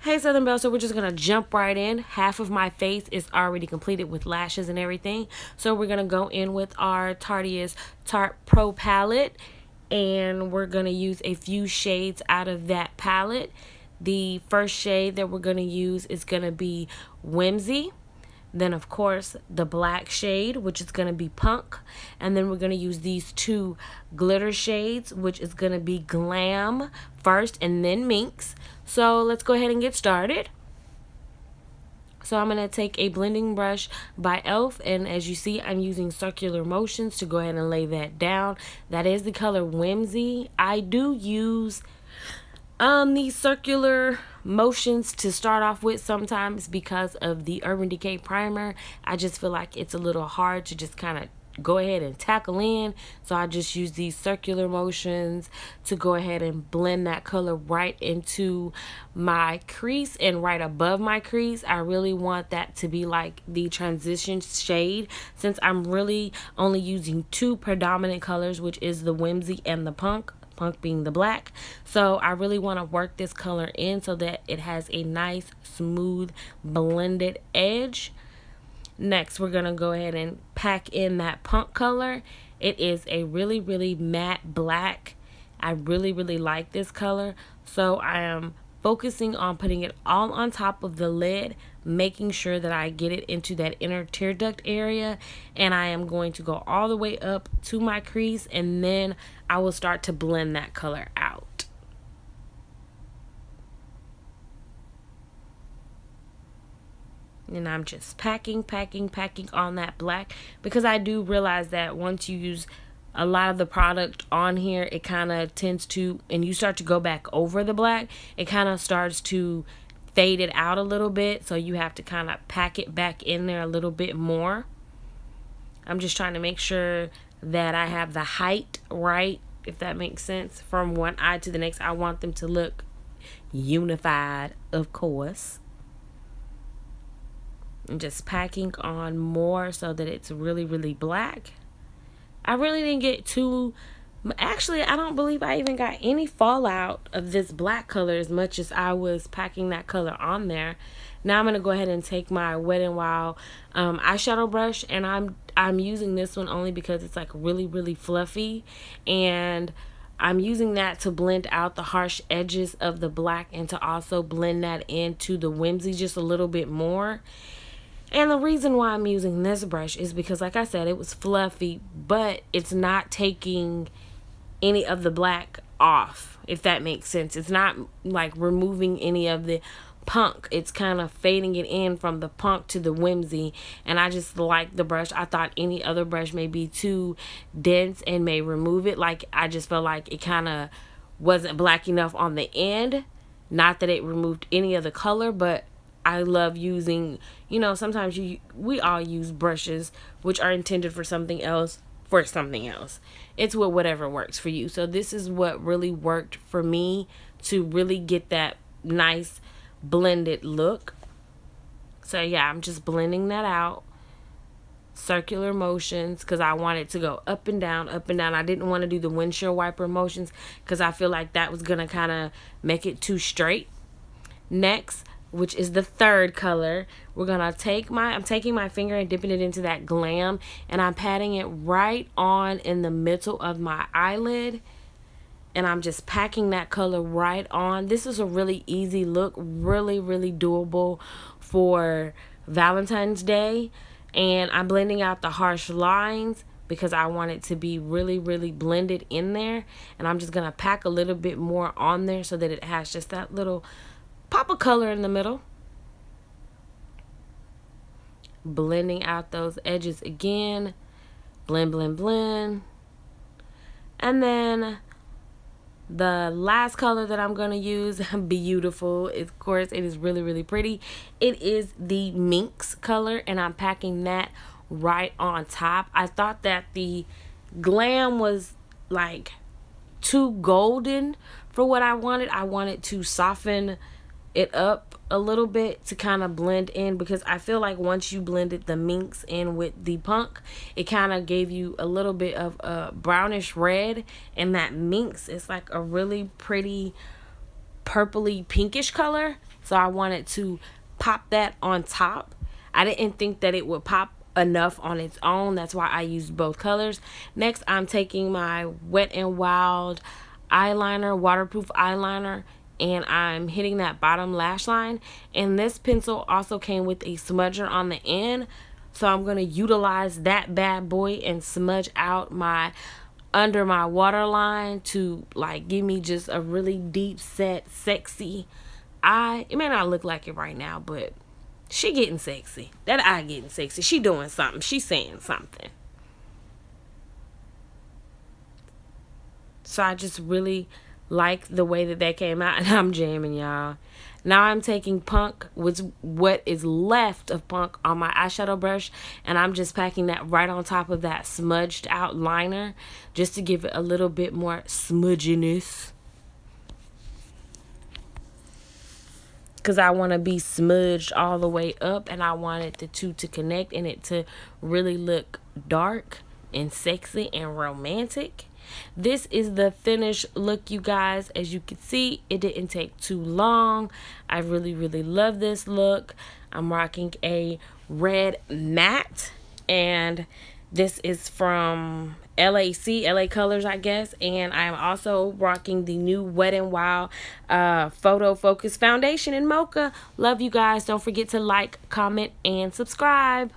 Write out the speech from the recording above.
Hey Southern Belle, so we're just gonna jump right in. Half of my face is already completed with lashes and everything. So we're gonna go in with our Tarteist Pro Palette, and we're gonna use a few shades out of that palette. The first shade that we're gonna use is gonna be Whimsy. Then, of course, the black shade, which is going to be Punk. And then we're going to use these two glitter shades, which is going to be Glam first and then Minx. So let's go ahead and get started. So I'm going to take a blending brush by e.l.f. And as you see, I'm using circular motions to go ahead and lay that down. That is the color Whimsy. I do use these circular motions to start off with sometimes because of the Urban Decay primer. I just feel like it's a little hard to just kind of go ahead and tackle in, so I just use these circular motions to go ahead and blend that color right into my crease and right above my crease. I really want that to be like the transition shade, since I'm really only using two predominant colors, which is the Whimsy and the Punk being the black. So I really want to work this color in so that it has a nice smooth blended edge. Next, we're gonna go ahead and pack in that Punk color. It is a really matte black. I really like this color, so I am focusing on putting it all on top of the lid, making sure that I get it into that inner tear duct area, and I am going to go all the way up to my crease, and then I will start to blend that color out. And I'm just packing on that black, because I do realize that once you use a lot of the product on here, it kind of tends to, and you start to go back over the black, it kind of starts to fade it out a little bit, so you have to kind of pack it back in there a little bit more. I'm just trying to make sure that I have the height right, if that makes sense, from one eye to the next. I want them to look unified, of course. I'm just packing on more so that it's really black. I really didn't get too, actually I don't believe I even got any fallout of this black color as much as I was packing that color on there. Now I'm going to go ahead and take my Wet n Wild eyeshadow brush, and I'm using this one only because it's like really fluffy, and I'm using that to blend out the harsh edges of the black and to also blend that into the Whimsy just a little bit more. And the reason why I'm using this brush is because, like I said, it was fluffy, but it's not taking any of the black off, if that makes sense. It's not like removing any of the Punk. It's kind of fading it in from the Punk to the Whimsy, and I just like the brush. I thought any other brush may be too dense and may remove it. Like, I just felt like it kind of wasn't black enough on the end. Not that it removed any of the color, but I love using, you know, sometimes we all use brushes which are intended for something else, It's whatever works for you. So this is what really worked for me to really get that nice blended look. So yeah, I'm just blending that out. Circular motions, because I want it to go up and down. I didn't want to do the windshield wiper motions because I feel like that was going to kind of make it too straight. Next, which is the third color, I'm taking my finger and dipping it into that Glam, and I'm patting it right on in the middle of my eyelid, and I'm just packing that color right on. This is a really easy look, really doable for Valentine's Day, and I'm blending out the harsh lines because I want it to be really blended in there, and I'm just gonna pack a little bit more on there so that it has just that little pop of color in the middle. Blending out those edges again. Blend. And then the last color that I'm going to use, beautiful, of course, it is really pretty. It is the Minx color, and I'm packing that right on top. I thought that the Glam was like too golden for what I wanted. I wanted to soften it up a little bit to kind of blend in, because I feel like once you blended the Minx in with the Punk, it kind of gave you a little bit of a brownish red, and that Minx is like a really pretty purpley pinkish color. So I wanted to pop that on top. I didn't think that it would pop enough on its own. That's why I used both colors. Next, I'm taking my Wet n Wild eyeliner, waterproof eyeliner, and I'm hitting that bottom lash line. And this pencil also came with a smudger on the end. So I'm going to utilize that bad boy and smudge out my under my waterline to like give me just a really deep set sexy eye. It may not look like it right now, but she getting sexy. That eye getting sexy. She doing something. She saying something. So I just really like the way that that came out, and I'm jamming, y'all. Now I'm taking Punk, with what is left of Punk, on my eyeshadow brush, and I'm just packing that right on top of that smudged out liner just to give it a little bit more smudginess. Because I want to be smudged all the way up, and I wanted the two to connect and it to really look dark and sexy and romantic. This is the finished look, you guys. As you can see, it didn't take too long. I really love this look. I'm rocking a red matte, and this is from LA Colors, I guess. And I'm also rocking the new Wet n Wild Photofocus foundation in Mocha. Love you guys. Don't forget to like, comment, and subscribe.